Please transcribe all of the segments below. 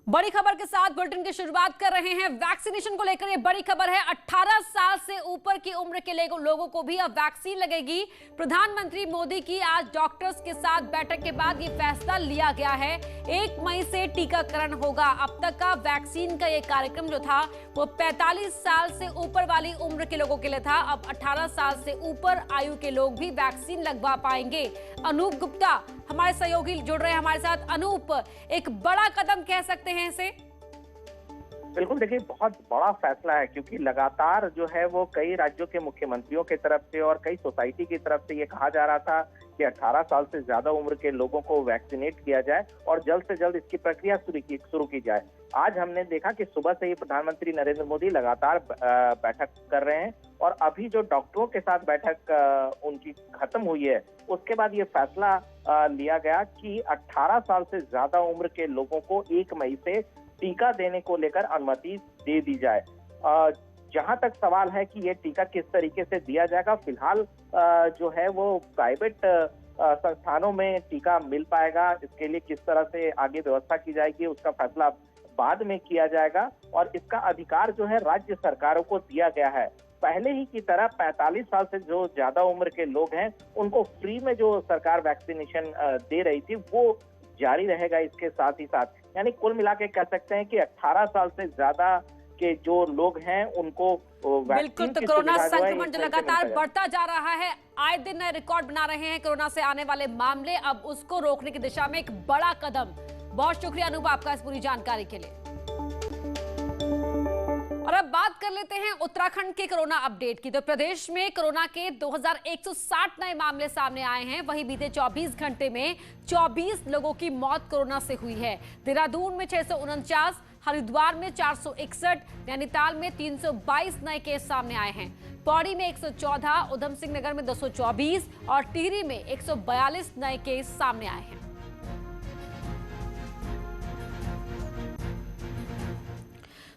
बड़ी खबर के साथ बुलेटिन की शुरुआत कर रहे हैं। वैक्सीनेशन को लेकर ये बड़ी खबर है। 18 साल से ऊपर की उम्र के लोगों को भी अब वैक्सीन लगेगी। प्रधानमंत्री मोदी की आज डॉक्टर्स के साथ बैठक के बाद ये फैसला लिया गया है। 1 मई से टीकाकरण होगा। अब तक का वैक्सीन का ये कार्यक्रम जो था वो 45 साल से ऊपर वाली उम्र के लोगों के लिए था। अब 18 साल से ऊपर आयु के लोग भी वैक्सीन लगवा पाएंगे। अनूप गुप्ता हमारे सहयोगी जुड़ रहे हैं हमारे साथ। अनूप, एक बड़ा कदम कह सकते हैं इसे? बिल्कुल, देखिए बहुत बड़ा फैसला है क्योंकि लगातार जो है वो कई राज्यों के मुख्यमंत्रियों की तरफ से और कई सोसाइटी की तरफ से ये कहा जा रहा था कि 18 साल से ज्यादा उम्र के लोगों को वैक्सीनेट किया जाए और जल्द से जल्द इसकी प्रक्रिया शुरू की जाए। आज हमने देखा कि सुबह से ही प्रधानमंत्री नरेंद्र मोदी लगातार बैठक कर रहे हैं और अभी जो डॉक्टरों के साथ बैठक उनकी खत्म हुई है उसके बाद ये फैसला लिया गया कि 18 साल से ज्यादा उम्र के लोगों को 1 मई से टीका देने को लेकर अनुमति दे दी जाए। जहां तक सवाल है कि ये टीका किस तरीके से दिया जाएगा, फिलहाल जो है वो प्राइवेट संस्थानों में टीका मिल पाएगा। इसके लिए किस तरह से आगे व्यवस्था की जाएगी उसका फैसला बाद में किया जाएगा और इसका अधिकार जो है राज्य सरकारों को दिया गया है। पहले ही की तरह 45 साल से जो ज्यादा उम्र के लोग हैं उनको फ्री में जो सरकार वैक्सीनेशन दे रही थी वो जारी रहेगा। इसके साथ ही साथ यानी कुल मिला के कह सकते हैं कि 18 साल से ज्यादा के जो लोग हैं उनको बिल्कुल। तो कोरोना संक्रमण जो लगातार बढ़ता जा रहा है, आए दिन नए रिकॉर्ड बना रहे हैं कोरोना से आने वाले मामले, अब उसको रोकने की दिशा में एक बड़ा कदम। बहुत शुक्रिया अनूप आपका इस पूरी जानकारी के लिए। और अब बात कर लेते हैं उत्तराखंड के कोरोना अपडेट की। तो प्रदेश में कोरोना के 2160 नए मामले सामने आए हैं। वहीं बीते 24 घंटे में 24 लोगों की मौत कोरोना से हुई है। देहरादून में 649, हरिद्वार में 461, नैनीताल में 322 नए केस सामने आए हैं। पौड़ी में 114, उधम सिंह नगर में 224 और टिहरी में 142 नए केस सामने आए हैं।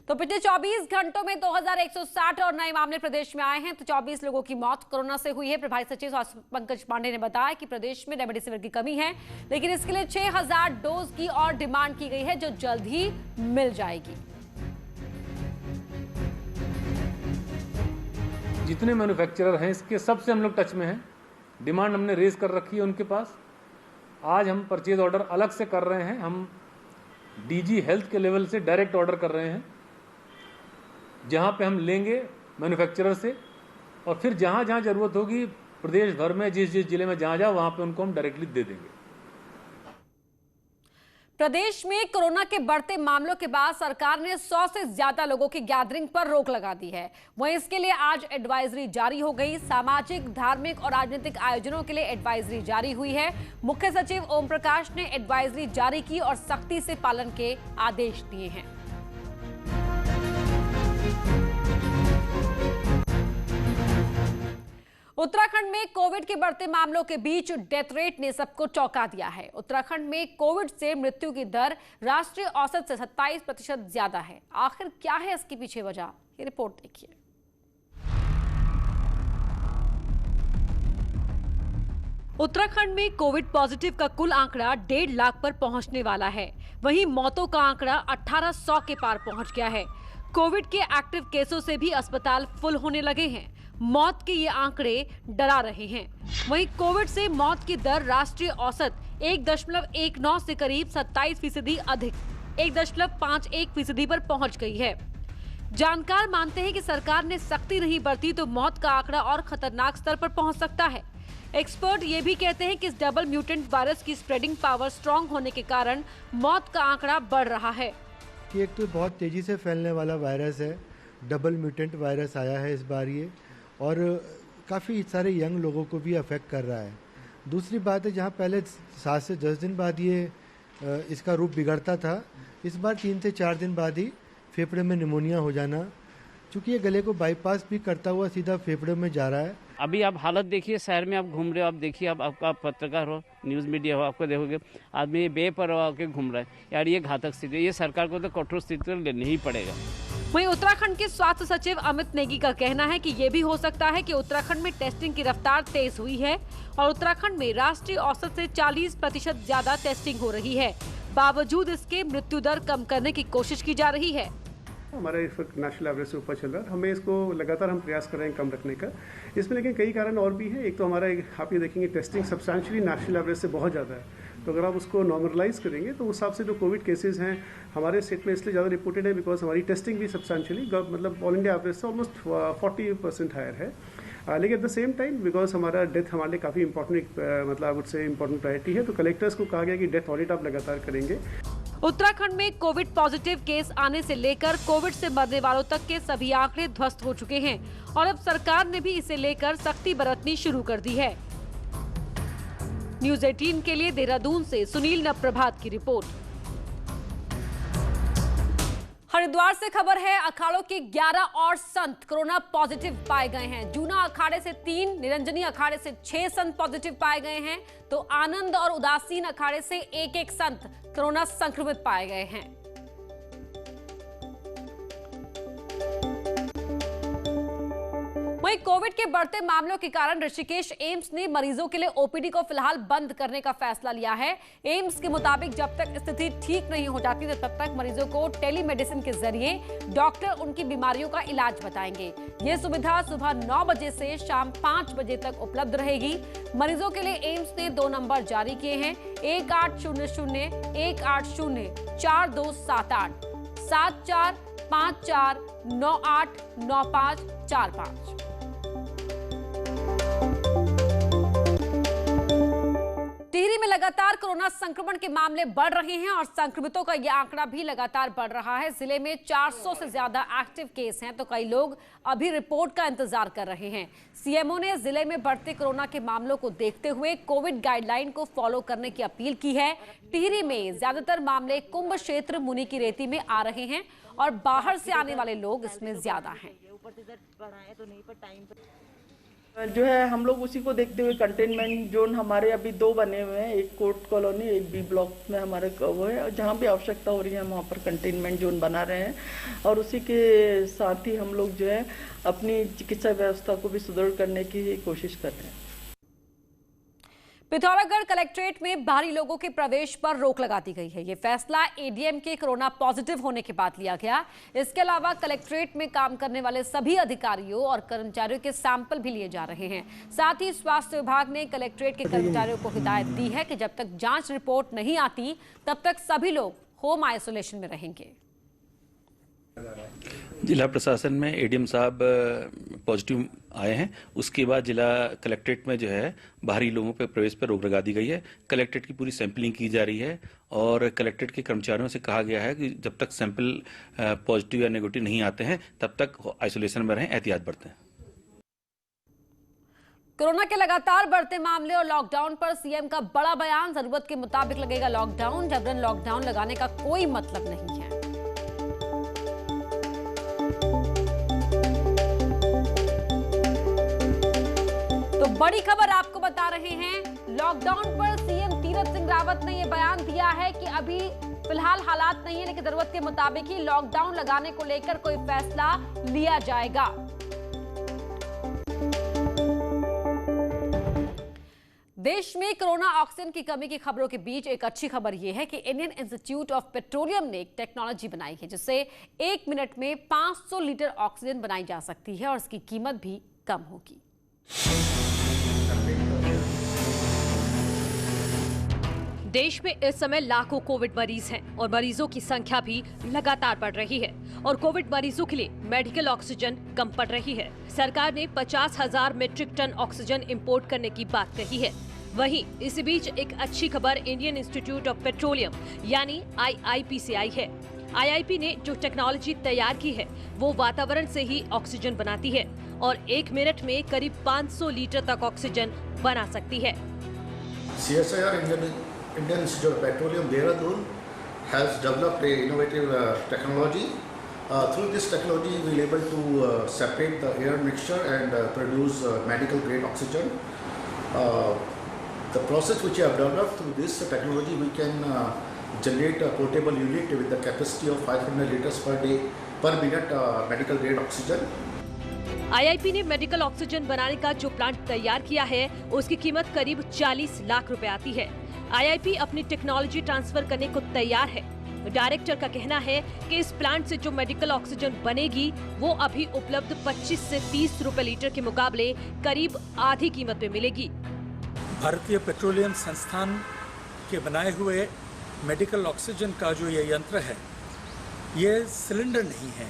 तो पिछले 24 घंटों में 2160 और नए मामले प्रदेश में आए हैं। तो 24 लोगों की मौत कोरोना से हुई है। प्रभारी सचिव स्वास्थ्य पंकज पांडे ने बताया कि प्रदेश में रेमडेसिविर की कमी है, लेकिन इसके लिए 6000 डोज की और डिमांड की गई है जो जल्द ही मिल जाएगी। जितने मैन्युफैक्चरर हैं इसके सबसे हम लोग टच में हैं। डिमांड हमने रेज कर रखी है उनके पास। आज हम परचेज ऑर्डर अलग से कर रहे हैं। हम डीजी हेल्थ के लेवल से डायरेक्ट ऑर्डर कर रहे हैं, जहां पे हम लेंगे मैन्युफैक्चरर से और फिर जहां जहां जरूरत होगी प्रदेश भर में जिस जिस जिले में जहां जहां वहां पे उनको हम डायरेक्टली दे देंगे। प्रदेश में कोरोना के बढ़ते मामलों के बाद सरकार ने 100 से ज्यादा लोगों की गैदरिंग पर रोक लगा दी है। वहीं इसके लिए आज एडवाइजरी जारी हो गई। सामाजिक, धार्मिक और राजनीतिक आयोजनों के लिए एडवाइजरी जारी हुई है। मुख्य सचिव ओम प्रकाश ने एडवाइजरी जारी की और सख्ती से पालन के आदेश दिए हैं। उत्तराखंड में कोविड के बढ़ते मामलों के बीच डेथ रेट ने सबको चौंका दिया है। उत्तराखंड में कोविड से मृत्यु की दर राष्ट्रीय औसत से 27% ज्यादा है। आखिर क्या है इसके पीछे वजह, ये रिपोर्ट देखिए। उत्तराखंड में कोविड पॉजिटिव का कुल आंकड़ा 1.5 लाख पर पहुंचने वाला है। वहीं मौतों का आंकड़ा 1800 के पार पहुंच गया है। कोविड के एक्टिव केसों से भी अस्पताल फुल होने लगे हैं। मौत के ये आंकड़े डरा रहे हैं। वहीं कोविड से मौत की दर राष्ट्रीय औसत 1.19 से करीब 27% अधिक 1.51% पर पहुंच गई है। जानकार मानते हैं कि सरकार ने सख्ती नहीं बरती तो मौत का आंकड़ा और खतरनाक स्तर पर पहुंच सकता है। एक्सपर्ट ये भी कहते हैं कि इस डबल म्यूटेंट वायरस की स्प्रेडिंग पावर स्ट्रांग होने के कारण मौत का आंकड़ा बढ़ रहा है। एक तो बहुत तेजी से फैलने वाला वायरस है, डबल म्यूटेंट वायरस आया है इस बार ये, और काफ़ी सारे यंग लोगों को भी अफेक्ट कर रहा है। दूसरी बात है, जहाँ पहले 7 से 10 दिन बाद ये इसका रूप बिगड़ता था, इस बार 3 से 4 दिन बाद ही फेफड़े में निमोनिया हो जाना, चूँकि ये गले को बाईपास भी करता हुआ सीधा फेफड़े में जा रहा है। अभी आप हालत देखिए, शहर में आप घूम रहे हो, आप देखिए, आप पत्रकार हो, न्यूज़ मीडिया हो, आपको देखोगे आदमी बेपरवाह होकर घूम रहा है। यार ये घातक स्थिति है, ये सरकार को तो कठोर स्थिति लेनी ही पड़ेगा। वहीं उत्तराखंड के स्वास्थ्य सचिव अमित नेगी का कहना है कि ये भी हो सकता है कि उत्तराखंड में टेस्टिंग की रफ्तार तेज हुई है और उत्तराखंड में राष्ट्रीय औसत से 40% ज्यादा टेस्टिंग हो रही है। बावजूद इसके मृत्यु दर कम करने की कोशिश की जा रही है। हमारा इस वक्त नेशनल एवरेज से ऊपर चल रहा है, हमें इसको लगातार हम प्रयास कर रहे हैं कम रखने का। इसमें लेकिन कई कारण और भी है। एक तो हमारा आप ये देखेंगे टेस्टिंग सब्सटेंशियली नेशनल एवरेज से बहुत ज़्यादा है, तो अगर आप उसको नॉर्मलाइज करेंगे तो उस हिसाब से जो कोविड केसेस हैं हमारे स्टेट में इसलिए ज़्यादा रिपोर्टेड है बिकॉज हमारी टेस्टिंग भी सब्सटेंशियली मतलब ऑल इंडिया एवरेज से ऑलमोस्ट 40% हायर है। लेकिन at the same time because हमारा डेथ हमारे लिए काफ़ी इंपॉर्टेंट मतलब उससे इंपॉर्टेंट प्रायोरिटी है, तो कलेक्टर्स को कहा गया कि डेथ ऑडिट आप लगातार करेंगे। उत्तराखंड में कोविड पॉजिटिव केस आने से लेकर कोविड से मरने वालों तक के सभी आंकड़े ध्वस्त हो चुके हैं और अब सरकार ने भी इसे लेकर सख्ती बरतनी शुरू कर दी है। न्यूज़ 18 के लिए देहरादून से सुनील नवप्रभात की रिपोर्ट। हरिद्वार से खबर है, अखाड़ों के 11 और संत कोरोना पॉजिटिव पाए गए हैं। जूना अखाड़े से 3, निरंजनी अखाड़े से 6 संत पॉजिटिव पाए गए हैं, तो आनंद और उदासीन अखाड़े से 1-1 संत कोरोना संक्रमित पाए गए हैं। वहीं कोविड के बढ़ते मामलों के कारण ऋषिकेश एम्स ने मरीजों के लिए ओपीडी को फिलहाल बंद करने का फैसला लिया है। एम्स के मुताबिक जब तक स्थिति ठीक नहीं हो जाती तब तक मरीजों को टेलीमेडिसिन के जरिए डॉक्टर उनकी बीमारियों का इलाज बताएंगे। ये सुविधा सुबह 9 बजे से शाम 5 बजे तक उपलब्ध रहेगी। मरीजों के लिए एम्स ने 2 नंबर जारी किए हैं, 1800 180 4278 7454 98 9545। टिहरी में लगातार कोरोना संक्रमण के मामले बढ़ रहे हैं और संक्रमितों का यह आंकड़ा भी लगातार बढ़ रहा है। जिले में 400 से ज्यादा एक्टिव केस हैं, तो कई लोग अभी रिपोर्ट का इंतजार कर रहे हैं। सीएमओ ने जिले में बढ़ते कोरोना के मामलों को देखते हुए कोविड गाइडलाइन को फॉलो करने की अपील की है। टिहरी में ज्यादातर मामले कुंभ क्षेत्र मुनि की रेती में आ रहे हैं और बाहर से आने वाले लोग इसमें ज्यादा हैं। जो है हम लोग उसी को देखते हुए कंटेनमेंट जोन हमारे अभी 2 बने हुए हैं, एक कोर्ट कॉलोनी, एक बी ब्लॉक में हमारे वो है, और जहाँ भी आवश्यकता हो रही है हम वहाँ पर कंटेनमेंट जोन बना रहे हैं और उसी के साथ ही हम लोग जो है अपनी चिकित्सा व्यवस्था को भी सुदृढ़ करने की कोशिश कर रहे हैं। पिथौरागढ़ कलेक्ट्रेट में बाहरी लोगों के प्रवेश पर रोक लगा दी गई है। ये फैसला एडीएम के कोरोना पॉजिटिव होने के बाद लिया गया। इसके अलावा कलेक्ट्रेट में काम करने वाले सभी अधिकारियों और कर्मचारियों के सैंपल भी लिए जा रहे हैं। साथ ही स्वास्थ्य विभाग ने कलेक्ट्रेट के कर्मचारियों को हिदायत दी है कि जब तक जांच रिपोर्ट नहीं आती तब तक सभी लोग होम आइसोलेशन में रहेंगे। जिला प्रशासन में एडीएम साहब पॉजिटिव आए हैं, उसके बाद जिला कलेक्ट्रेट में जो है बाहरी लोगों पर प्रवेश पर रोक लगा दी गई है। कलेक्ट्रेट की पूरी सैंपलिंग की जा रही है और कलेक्ट्रेट के कर्मचारियों से कहा गया है कि जब तक सैंपल पॉजिटिव या नेगेटिव नहीं आते हैं तब तक आइसोलेशन में रहें, एहतियात बरतें। कोरोना के लगातार बढ़ते मामले और लॉकडाउन पर सीएम का बड़ा बयान। जरूरत के मुताबिक लगेगा लॉकडाउन, जबरन लॉकडाउन लगाने का कोई मतलब नहीं है। तो बड़ी खबर आपको बता रहे हैं, लॉकडाउन पर सीएम तीरथ सिंह रावत ने यह बयान दिया है कि अभी फिलहाल हालात नहीं है, लेकिन जरूरत के मुताबिक ही लॉकडाउन लगाने को लेकर कोई फैसला लिया जाएगा। देश में कोरोना ऑक्सीजन की कमी की खबरों के बीच एक अच्छी खबर यह है कि इंडियन इंस्टीट्यूट ऑफ पेट्रोलियम ने एक टेक्नोलॉजी बनाई है जिससे 1 मिनट में 500 लीटर ऑक्सीजन बनाई जा सकती है और इसकी कीमत भी कम होगी। देश में इस समय लाखों कोविड मरीज हैं और मरीजों की संख्या भी लगातार बढ़ रही है और कोविड मरीजों के लिए मेडिकल ऑक्सीजन कम पड़ रही है। सरकार ने 50,000 मीट्रिक टन ऑक्सीजन इंपोर्ट करने की बात कही है। वहीं इसी बीच एक अच्छी खबर इंडियन इंस्टीट्यूट ऑफ पेट्रोलियम यानी IIP से आई है। IIP ने जो टेक्नोलॉजी तैयार की है वो वातावरण से ही ऑक्सीजन बनाती है और 1 मिनट में करीब 500 लीटर तक ऑक्सीजन बना सकती है। CSIR Indian Institute of Petroleum, Dehradun, has developed a innovative technology. Through this technology, we will able to separate the air mixture and produce medical grade oxygen. The process which we have developed through this technology, we can generate a portable unit with the capacity of 500 liters per day per minute medical grade oxygen. IIP ने medical oxygen बनाने का जो plant तैयार किया है उसकी कीमत करीब 40 लाख रुपए आती है। आईआईपी अपनी टेक्नोलॉजी ट्रांसफर करने को तैयार है। डायरेक्टर का कहना है कि इस प्लांट से जो मेडिकल ऑक्सीजन बनेगी वो अभी उपलब्ध 25 से 30 रुपए लीटर के मुकाबले करीब आधी कीमत में मिलेगी। भारतीय पेट्रोलियम संस्थान के बनाए हुए मेडिकल ऑक्सीजन का जो ये यंत्र है, ये सिलेंडर नहीं है,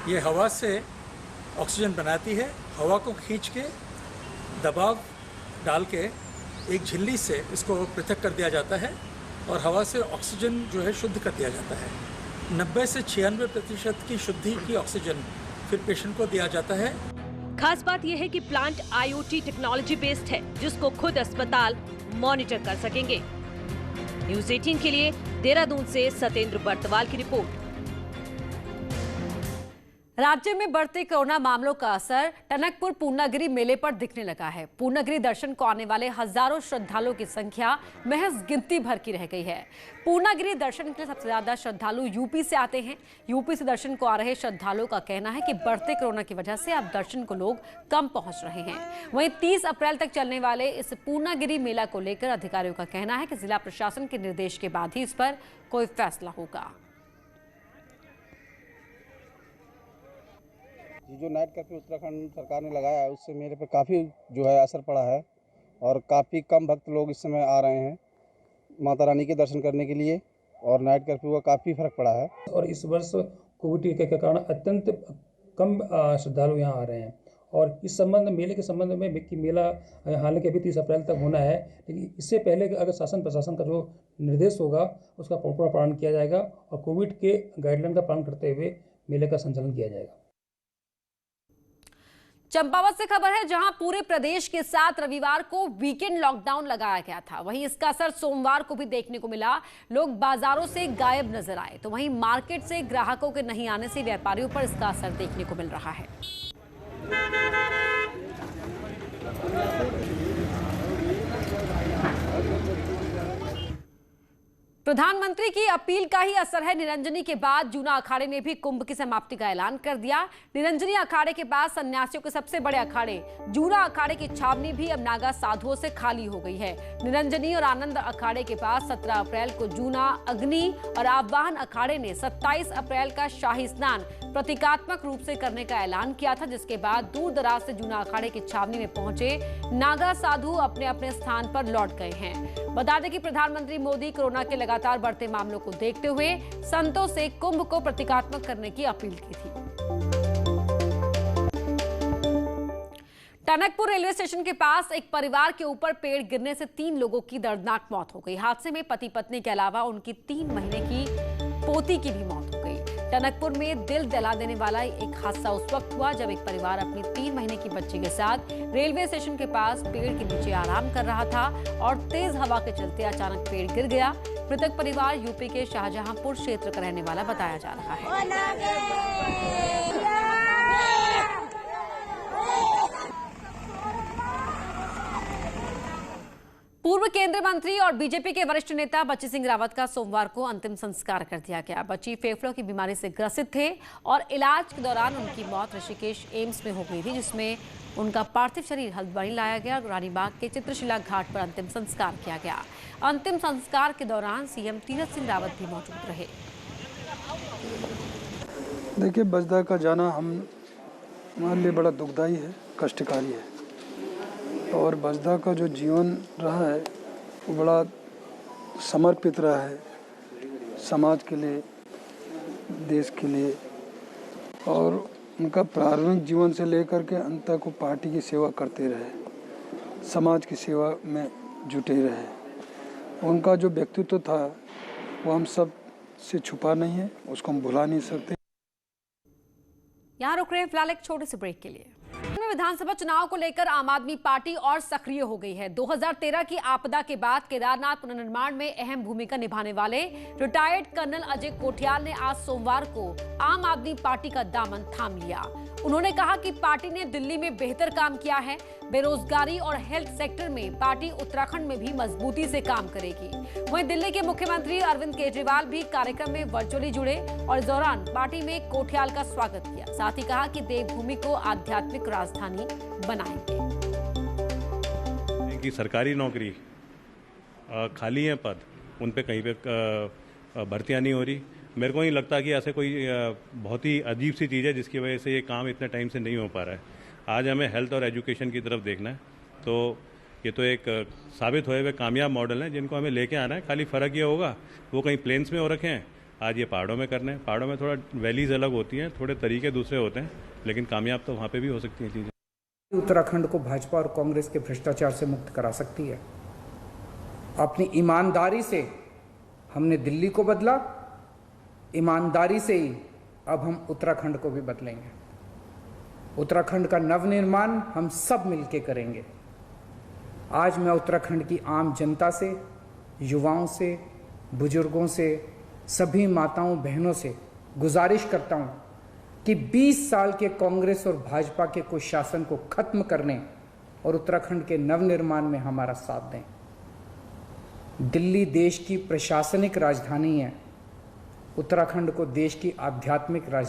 ये हवा से ऑक्सीजन बनाती है। हवा को खींच के दबाव डाल के एक झिल्ली से इसको पृथक कर दिया जाता है और हवा से ऑक्सीजन जो है शुद्ध कर दिया जाता है। 90 से 96% की शुद्धि की ऑक्सीजन फिर पेशेंट को दिया जाता है। खास बात यह है कि प्लांट आईओटी टेक्नोलॉजी बेस्ड है, जिसको खुद अस्पताल मॉनिटर कर सकेंगे। न्यूज़ 18 के लिए देहरादून से सतेंद्र बर्तवाल की रिपोर्ट। राज्य में बढ़ते कोरोना मामलों का असर टनकपुर पूर्णागिरि मेले पर दिखने लगा है। पूर्णागिरि दर्शन को आने वाले हजारों श्रद्धालुओं की संख्या महज गिनती भर की रह गई है। पूर्णागिरि दर्शन के लिए सबसे ज्यादा श्रद्धालु यूपी से आते हैं। यूपी से दर्शन को आ रहे श्रद्धालुओं का कहना है कि बढ़ते कोरोना की वजह से अब दर्शन को लोग कम पहुंच रहे हैं। वहीं 30 अप्रैल तक चलने वाले इस पूर्णागिरि मेला को लेकर अधिकारियों का कहना है कि जिला प्रशासन के निर्देश के बाद ही इस पर कोई फैसला होगा। जो नाइट कर्फ्यू उत्तराखंड सरकार ने लगाया है उससे मेरे पे काफ़ी जो है असर पड़ा है और काफ़ी कम भक्त लोग इस समय आ रहे हैं माता रानी के दर्शन करने के लिए और नाइट कर्फ्यू का काफ़ी फर्क पड़ा है। और इस वर्ष कोविड टीके के कारण अत्यंत कम श्रद्धालु यहाँ आ रहे हैं और इस संबंध मेले के संबंध में कि मेला हालांकि अभी 30 अप्रैल तक होना है, लेकिन इससे पहले अगर शासन प्रशासन का जो निर्देश होगा उसका पूरा पालन किया जाएगा और कोविड के गाइडलाइन का पालन करते हुए मेले का संचालन किया जाएगा। चंपावत से खबर है, जहां पूरे प्रदेश के साथ रविवार को वीकेंड लॉकडाउन लगाया गया था। वहीं इसका असर सोमवार को भी देखने को मिला। लोग बाजारों से गायब नजर आए, तो वहीं मार्केट से ग्राहकों के नहीं आने से व्यापारियों पर इसका असर देखने को मिल रहा है। प्रधानमंत्री की अपील का ही असर है। निरंजनी के बाद जूना अखाड़े ने भी कुंभ की समाप्ति का ऐलान कर दिया। निरंजनी अखाड़े के बाद सन्यासियों के सबसे बड़े अखाड़े जूना अखाड़े की छावनी भी अब नागा साधुओं से खाली हो गई है। निरंजनी और आनंद अखाड़े के पास 17 अप्रैल को जूना, अग्नि और आवाहन अखाड़े ने 27 अप्रैल का शाही स्नान प्रतीकात्मक रूप से करने का ऐलान किया था, जिसके बाद दूर दराज से जूना अखाड़े की छावनी में पहुंचे नागा साधु अपने अपने स्थान पर लौट गए हैं। बता दें कि प्रधानमंत्री मोदी कोरोना के लगातार बढ़ते मामलों को देखते हुए संतों से कुंभ को प्रतीकात्मक करने की अपील की थी। टनकपुर रेलवे स्टेशन के पास एक परिवार के ऊपर पेड़ गिरने से 3 लोगों की दर्दनाक मौत हो गई। हादसे में पति पत्नी के अलावा उनकी 3 महीने की पोती की भी मौत हो गई। टनकपुर में दिल दहला देने वाला एक हादसा उस वक्त हुआ जब एक परिवार अपनी 3 महीने की बच्ची के साथ रेलवे स्टेशन के पास पेड़ के नीचे आराम कर रहा था और तेज हवा के चलते अचानक पेड़ गिर गया। मृतक परिवार यूपी के शाहजहांपुर क्षेत्र का रहने वाला बताया जा रहा है। पूर्व केंद्रीय मंत्री और बीजेपी के वरिष्ठ नेता बच्ची सिंह रावत का सोमवार को अंतिम संस्कार कर दिया गया। बच्ची फेफड़ों की बीमारी से ग्रसित थे और इलाज के दौरान उनकी मौत ऋषिकेश एम्स में हो गई थी, जिसमें उनका पार्थिव शरीर हल्द्वानी लाया गया। रानीबाग के चित्रशिला घाट पर अंतिम संस्कार किया गया। अंतिम संस्कार के दौरान सीएम तीरथ सिंह रावत भी मौजूद रहे। देखिए, बजदा का जाना हमारे लिए बड़ा दुखदायी है, कष्टकारी है और बजदा का जो जीवन रहा है वो बड़ा समर्पित रहा है समाज के लिए, देश के लिए और उनका प्रारंभिक जीवन से लेकर के अंत तक वो पार्टी की सेवा करते रहे, समाज की सेवा में जुटे रहे। उनका जो व्यक्तित्व था वो हम सब से छुपा नहीं है, उसको हम भुला नहीं सकते। यहाँ रुक रहे हैं फिलहाल एक छोटे से ब्रेक के लिए। विधानसभा चुनाव को लेकर आम आदमी पार्टी और सक्रिय हो गई है। 2013 की आपदा के बाद केदारनाथ पुनर्निर्माण में अहम भूमिका निभाने वाले रिटायर्ड कर्नल अजय कोठियाल ने आज सोमवार को आम आदमी पार्टी का दामन थाम लिया। उन्होंने कहा कि पार्टी ने दिल्ली में बेहतर काम किया है। बेरोजगारी और हेल्थ सेक्टर में पार्टी उत्तराखंड में भी मजबूती से काम करेगी। वहीं दिल्ली के मुख्यमंत्री अरविंद केजरीवाल भी कार्यक्रम में वर्चुअली जुड़े और इस दौरान पार्टी में कोठियाल का स्वागत किया। साथ ही कहा कि देवभूमि को आध्यात्मिक राजधानी बनाएंगे। कि सरकारी नौकरी खाली हैं पद, उन पे कहीं पे भर्तियाँ नहीं हो रही। मेरे को नहीं लगता कि ऐसे कोई बहुत ही अजीब सी चीज़ है जिसकी वजह से ये काम इतने टाइम से नहीं हो पा रहा है। आज हमें हेल्थ और एजुकेशन की तरफ देखना है, तो ये तो एक साबित हुए हुए कामयाब मॉडल हैं जिनको हमें लेके आना है। खाली फ़र्क ये होगा वो कहीं प्लेन्स में हो रखे हैं, आज ये पहाड़ों में करने हैं। पहाड़ों में थोड़ा वैलीज अलग होती हैं, थोड़े तरीके दूसरे होते हैं, लेकिन कामयाब तो वहाँ पे भी हो सकती हैं चीज़ें। उत्तराखंड को भाजपा और कांग्रेस के भ्रष्टाचार से मुक्त करा सकती है। अपनी ईमानदारी से हमने दिल्ली को बदला, ईमानदारी से ही अब हम उत्तराखंड को भी बदलेंगे। उत्तराखंड का नवनिर्माण हम सब मिलके करेंगे। आज मैं उत्तराखंड की आम जनता से, युवाओं से, बुजुर्गों से, सभी माताओं बहनों से गुजारिश करता हूं कि 20 साल के कांग्रेस और भाजपा के कुशासन को खत्म करने और उत्तराखंड के नवनिर्माण में हमारा साथ दें। दिल्ली देश की प्रशासनिक राजधानी है, उत्तराखंड को देश की आध्यात्मिक राजधानी